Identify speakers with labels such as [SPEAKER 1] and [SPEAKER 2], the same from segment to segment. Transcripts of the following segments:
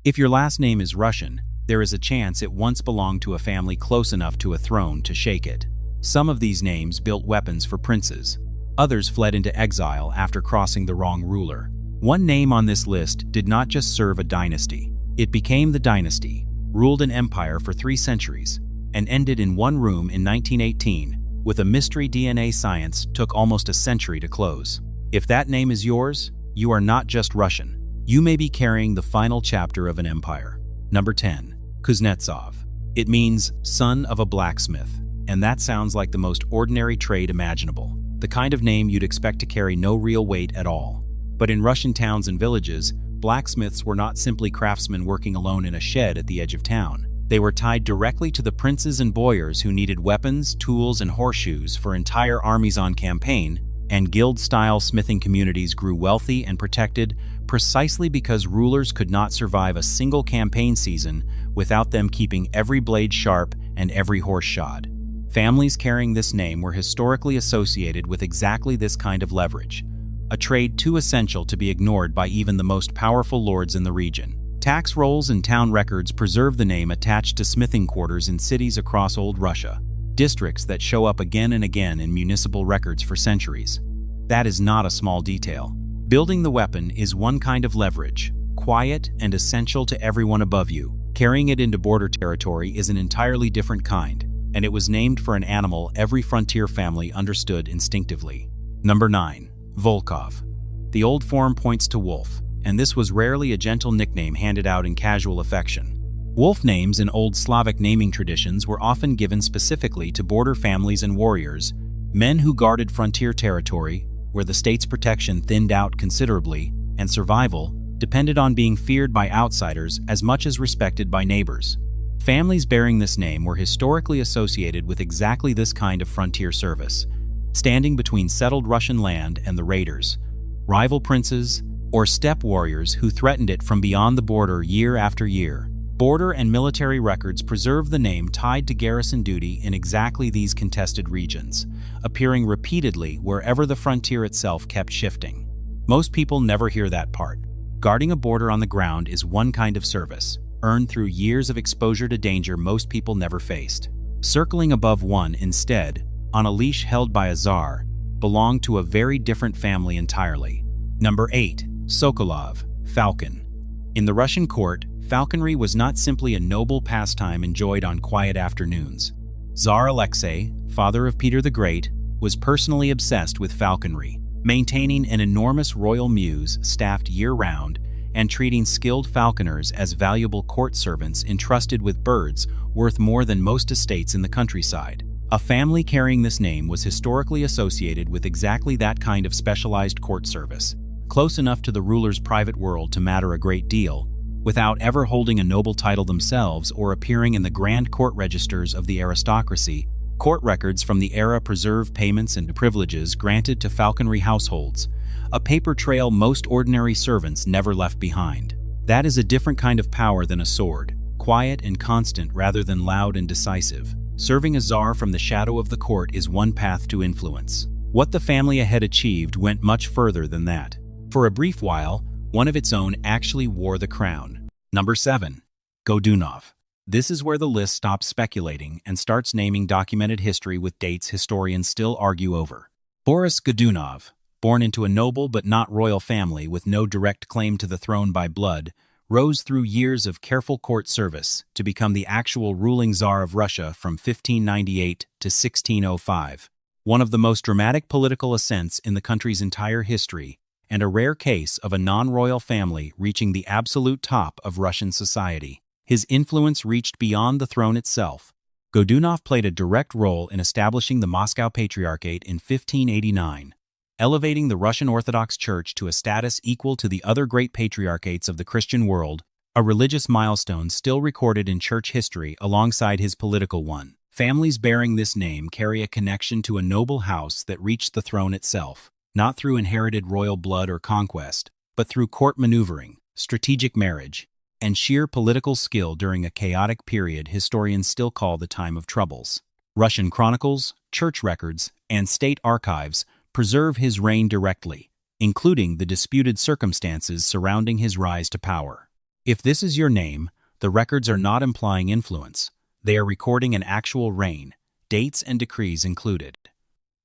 [SPEAKER 1] If your last name is Russian, there is a chance it once belonged to a family close enough to a throne to shake it. Some of these names built weapons for princes. Others fled into exile after crossing the wrong ruler. One name on this list did not just serve a dynasty. It became the dynasty, ruled an empire for 3 centuries, and ended in one room in 1918, with a mystery DNA science took almost a century to close. If that name is yours, you are not just Russian. You may be carrying the final chapter of an empire. Number 10. Kuznetsov. It means son of a blacksmith, and that sounds like the most ordinary trade imaginable, the kind of name you'd expect to carry no real weight at all. But in Russian towns and villages, blacksmiths were not simply craftsmen working alone in a shed at the edge of town. They were tied directly to the princes and boyars who needed weapons, tools, and horseshoes for entire armies on campaign, and guild-style smithing communities grew wealthy and protected precisely because rulers could not survive a single campaign season without them keeping every blade sharp and every horse shod. Families carrying this name were historically associated with exactly this kind of leverage, a trade too essential to be ignored by even the most powerful lords in the region. Tax rolls and town records preserve the name attached to smithing quarters in cities across Old Russia, districts that show up again and again in municipal records for centuries. That is not a small detail. Building the weapon is one kind of leverage, quiet and essential to everyone above you. Carrying it into border territory is an entirely different kind, and it was named for an animal every frontier family understood instinctively. Number 9. Volkov. The old form points to wolf, and this was rarely a gentle nickname handed out in casual affection. Wolf names in old Slavic naming traditions were often given specifically to border families and warriors, men who guarded frontier territory, where the state's protection thinned out considerably, and survival depended on being feared by outsiders as much as respected by neighbors. Families bearing this name were historically associated with exactly this kind of frontier service, standing between settled Russian land and the raiders, rival princes, or steppe warriors who threatened it from beyond the border year after year. Border and military records preserve the name tied to garrison duty in exactly these contested regions, appearing repeatedly wherever the frontier itself kept shifting. Most people never hear that part. Guarding a border on the ground is one kind of service, earned through years of exposure to danger most people never faced. Circling above one, instead, on a leash held by a czar, belonged to a very different family entirely. Number 8. Sokolov, falcon. In the Russian court, falconry was not simply a noble pastime enjoyed on quiet afternoons. Tsar Alexei, father of Peter the Great, was personally obsessed with falconry, maintaining an enormous royal mews staffed year-round and treating skilled falconers as valuable court servants entrusted with birds worth more than most estates in the countryside. A family carrying this name was historically associated with exactly that kind of specialized court service, close enough to the ruler's private world to matter a great deal, without ever holding a noble title themselves or appearing in the grand court registers of the aristocracy. Court records from the era preserve payments and privileges granted to falconry households, a paper trail most ordinary servants never left behind. That is a different kind of power than a sword, quiet and constant rather than loud and decisive. Serving a czar from the shadow of the court is one path to influence. What the family ahead achieved went much further than that. For a brief while, one of its own actually wore the crown. Number 7. Godunov. This is where the list stops speculating and starts naming documented history with dates historians still argue over. Boris Godunov, born into a noble but not royal family with no direct claim to the throne by blood, rose through years of careful court service to become the actual ruling Tsar of Russia from 1598 to 1605. One of the most dramatic political ascents in the country's entire history, and a rare case of a non-royal family reaching the absolute top of Russian society. His influence reached beyond the throne itself. Godunov played a direct role in establishing the Moscow Patriarchate in 1589, elevating the Russian Orthodox Church to a status equal to the other great patriarchates of the Christian world, a religious milestone still recorded in church history alongside his political one. Families bearing this name carry a connection to a noble house that reached the throne itself, not through inherited royal blood or conquest, but through court maneuvering, strategic marriage, and sheer political skill during a chaotic period historians still call the Time of Troubles. Russian chronicles, church records, and state archives preserve his reign directly, including the disputed circumstances surrounding his rise to power. If this is your name, the records are not implying influence. They are recording an actual reign, dates and decrees included.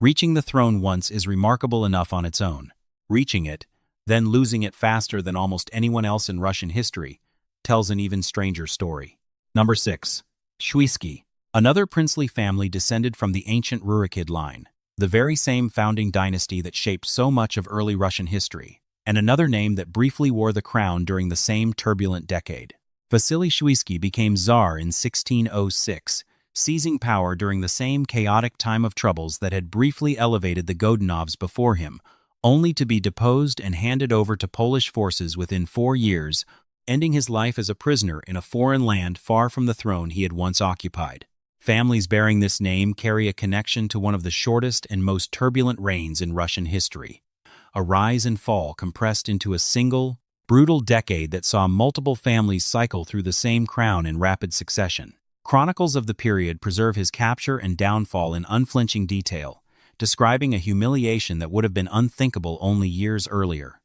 [SPEAKER 1] Reaching the throne once is remarkable enough on its own. Reaching it, then losing it faster than almost anyone else in Russian history, tells an even stranger story. Number 6. Shuisky. Another princely family descended from the ancient Rurikid line, the very same founding dynasty that shaped so much of early Russian history, and another name that briefly wore the crown during the same turbulent decade. Vasily Shuisky became Tsar in 1606, seizing power during the same chaotic time of troubles that had briefly elevated the Godunovs before him, only to be deposed and handed over to Polish forces within 4 years, ending his life as a prisoner in a foreign land far from the throne he had once occupied. Families bearing this name carry a connection to one of the shortest and most turbulent reigns in Russian history, a rise and fall compressed into a single, brutal decade that saw multiple families cycle through the same crown in rapid succession. Chronicles of the period preserve his capture and downfall in unflinching detail, describing a humiliation that would have been unthinkable only years earlier.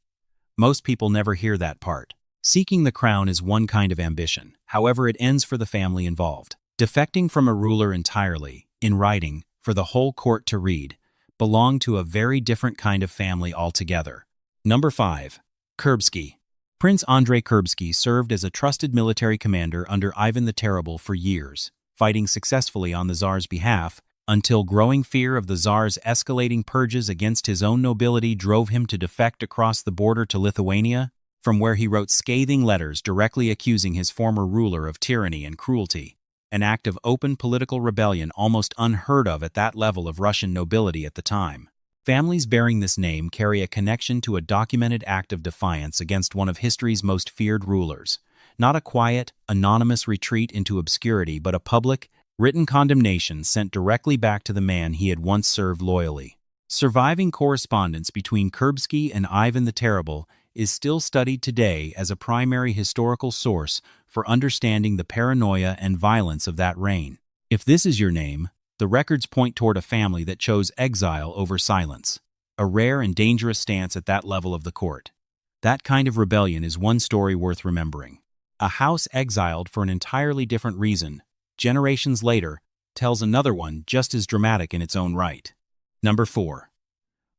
[SPEAKER 1] Most people never hear that part. Seeking the crown is one kind of ambition, however it ends for the family involved. Defecting from a ruler entirely, in writing, for the whole court to read, belonged to a very different kind of family altogether. Number 5. Kurbsky. Prince Andrei Kurbsky served as a trusted military commander under Ivan the Terrible for years, fighting successfully on the Tsar's behalf, until growing fear of the Tsar's escalating purges against his own nobility drove him to defect across the border to Lithuania, from where he wrote scathing letters directly accusing his former ruler of tyranny and cruelty, an act of open political rebellion almost unheard of at that level of Russian nobility at the time. Families bearing this name carry a connection to a documented act of defiance against one of history's most feared rulers, not a quiet, anonymous retreat into obscurity but a public, written condemnation sent directly back to the man he had once served loyally. Surviving correspondence between Kurbsky and Ivan the Terrible is still studied today as a primary historical source for understanding the paranoia and violence of that reign. If this is your name, the records point toward a family that chose exile over silence, a rare and dangerous stance at that level of the court. That kind of rebellion is one story worth remembering. A house exiled for an entirely different reason, generations later, tells another one just as dramatic in its own right. Number 4.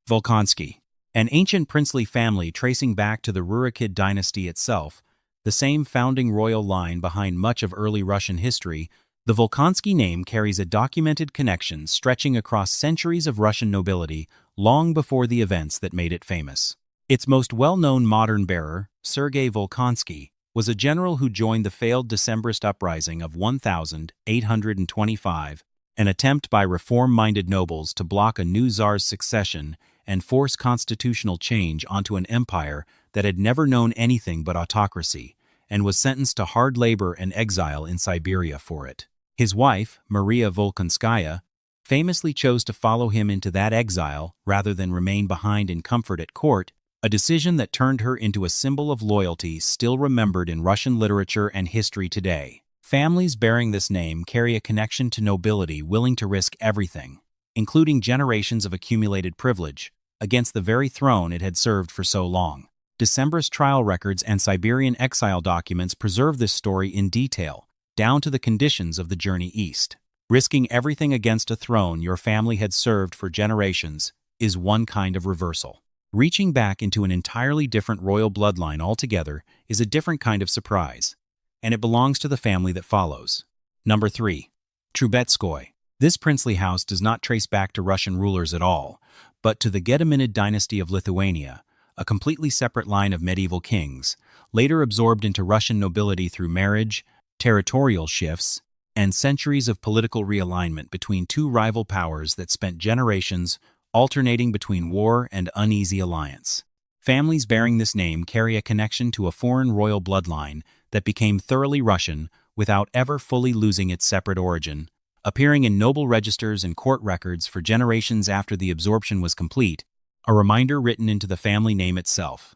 [SPEAKER 1] Volkonsky. An ancient princely family tracing back to the Rurikid dynasty itself, the same founding royal line behind much of early Russian history, the Volkonsky name carries a documented connection stretching across centuries of Russian nobility long before the events that made it famous. Its most well-known modern bearer, Sergei Volkonsky, was a general who joined the failed Decembrist uprising of 1825, an attempt by reform-minded nobles to block a new czar's succession and force constitutional change onto an empire that had never known anything but autocracy, and was sentenced to hard labor and exile in Siberia for it. His wife, Maria Volkonskaya, famously chose to follow him into that exile rather than remain behind in comfort at court, a decision that turned her into a symbol of loyalty still remembered in Russian literature and history today. Families bearing this name carry a connection to nobility willing to risk everything, including generations of accumulated privilege, against the very throne it had served for so long. Decembrist trial records and Siberian exile documents preserve this story in detail, down to the conditions of the journey east. Risking everything against a throne your family had served for generations is one kind of reversal. Reaching back into an entirely different royal bloodline altogether is a different kind of surprise, and it belongs to the family that follows. Number 3. Trubetskoy. This princely house does not trace back to Russian rulers at all, but to the Gedominid dynasty of Lithuania, a completely separate line of medieval kings, later absorbed into Russian nobility through marriage, territorial shifts, and centuries of political realignment between two rival powers that spent generations alternating between war and uneasy alliance. Families bearing this name carry a connection to a foreign royal bloodline that became thoroughly Russian without ever fully losing its separate origin, appearing in noble registers and court records for generations after the absorption was complete, a reminder written into the family name itself.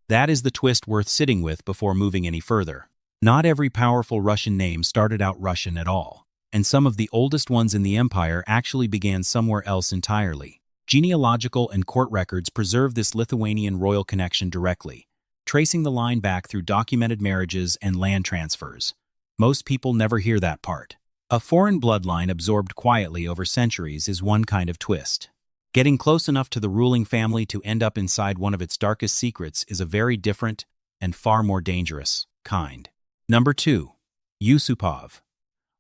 [SPEAKER 1] That is the twist worth sitting with before moving any further. Not every powerful Russian name started out Russian at all, and some of the oldest ones in the empire actually began somewhere else entirely. Genealogical and court records preserve this Lithuanian royal connection directly, tracing the line back through documented marriages and land transfers. Most people never hear that part. A foreign bloodline absorbed quietly over centuries is one kind of twist. Getting close enough to the ruling family to end up inside one of its darkest secrets is a very different and far more dangerous kind. Number 2. Yusupov.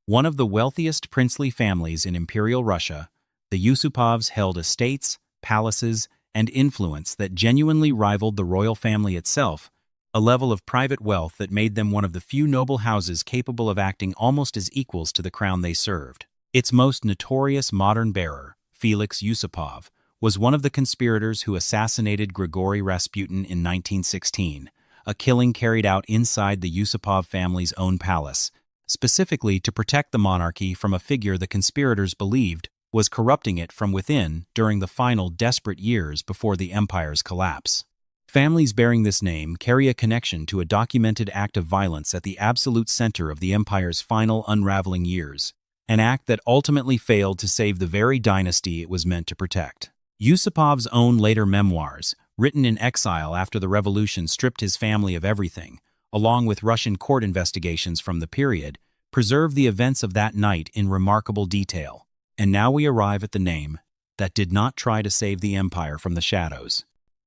[SPEAKER 1] One of the wealthiest princely families in Imperial Russia, the Yusupovs held estates, palaces, and influence that genuinely rivaled the royal family itself, a level of private wealth that made them one of the few noble houses capable of acting almost as equals to the crown they served. Its most notorious modern bearer, Felix Yusupov, was one of the conspirators who assassinated Grigory Rasputin in 1916, a killing carried out inside the Yusupov family's own palace, specifically to protect the monarchy from a figure the conspirators believed was corrupting it from within during the final desperate years before the empire's collapse. Families bearing this name carry a connection to a documented act of violence at the absolute center of the empire's final unraveling years, an act that ultimately failed to save the very dynasty it was meant to protect. Yusupov's own later memoirs, written in exile after the revolution stripped his family of everything, along with Russian court investigations from the period, preserve the events of that night in remarkable detail. And now we arrive at the name that did not try to save the empire from the shadows.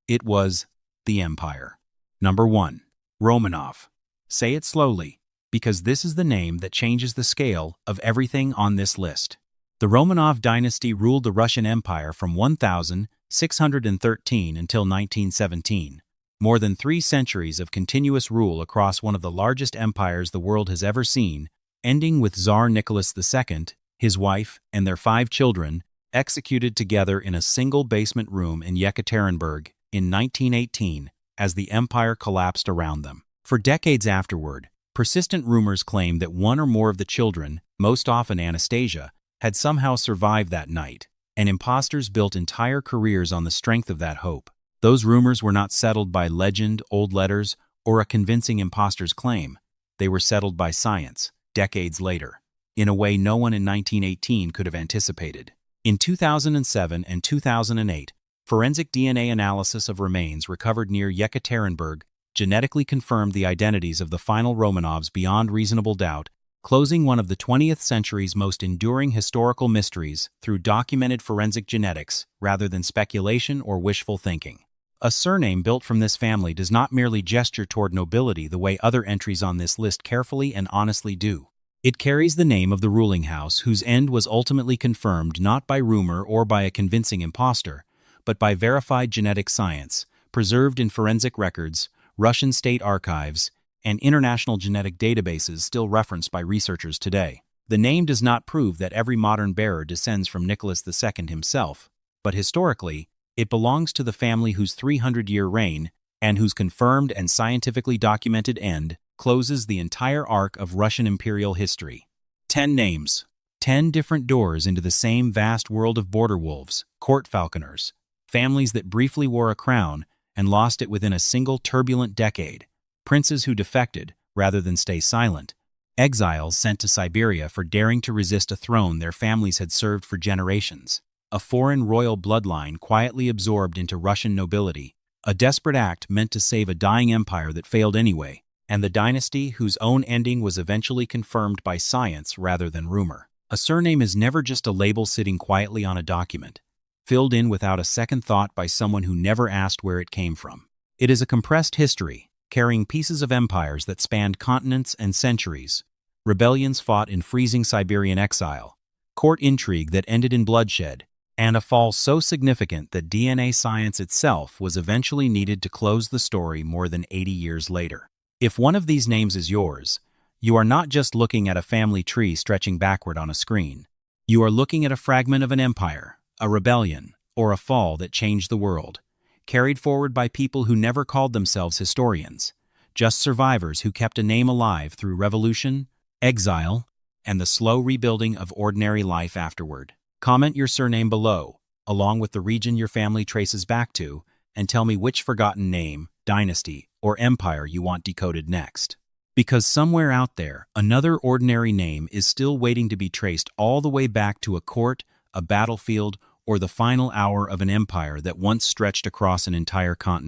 [SPEAKER 1] It was the empire. Number 1. Romanov. Say it slowly, because this is the name that changes the scale of everything on this list. The Romanov dynasty ruled the Russian Empire from 1613 until 1917. More than 3 centuries of continuous rule across one of the largest empires the world has ever seen, ending with Tsar Nicholas II, his wife, and their 5 children, executed together in a single basement room in Yekaterinburg in 1918 as the empire collapsed around them. For decades afterward, persistent rumors claimed that one or more of the children, most often Anastasia, had somehow survived that night, and imposters built entire careers on the strength of that hope. Those rumors were not settled by legend, old letters, or a convincing impostor's claim. They were settled by science, decades later, in a way no one in 1918 could have anticipated. In 2007 and 2008, forensic DNA analysis of remains recovered near Yekaterinburg genetically confirmed the identities of the final Romanovs beyond reasonable doubt, closing one of the 20th century's most enduring historical mysteries through documented forensic genetics rather than speculation or wishful thinking. A surname built from this family does not merely gesture toward nobility the way other entries on this list carefully and honestly do. It carries the name of the ruling house whose end was ultimately confirmed not by rumor or by a convincing impostor, but by verified genetic science, preserved in forensic records, Russian state archives, and international genetic databases still referenced by researchers today. The name does not prove that every modern bearer descends from Nicholas II himself, but historically, it belongs to the family whose 300-year reign, and whose confirmed and scientifically documented end, closes the entire arc of Russian imperial history. 10 names. 10 different doors into the same vast world of border wolves, court falconers, families that briefly wore a crown and lost it within a single turbulent decade, princes who defected rather than stay silent, exiles sent to Siberia for daring to resist a throne their families had served for generations, a foreign royal bloodline quietly absorbed into Russian nobility, a desperate act meant to save a dying empire that failed anyway, and the dynasty whose own ending was eventually confirmed by science rather than rumor. A surname is never just a label sitting quietly on a document, filled in without a second thought by someone who never asked where it came from. It is a compressed history, carrying pieces of empires that spanned continents and centuries, rebellions fought in freezing Siberian exile, court intrigue that ended in bloodshed, and a fall so significant that DNA science itself was eventually needed to close the story more than 80 years later. If one of these names is yours, you are not just looking at a family tree stretching backward on a screen. You are looking at a fragment of an empire, a rebellion, or a fall that changed the world, carried forward by people who never called themselves historians, just survivors who kept a name alive through revolution, exile, and the slow rebuilding of ordinary life afterward. Comment your surname below, along with the region your family traces back to, and tell me which forgotten name, dynasty, or empire you want decoded next. Because somewhere out there, another ordinary name is still waiting to be traced all the way back to a court, a battlefield, or the final hour of an empire that once stretched across an entire continent.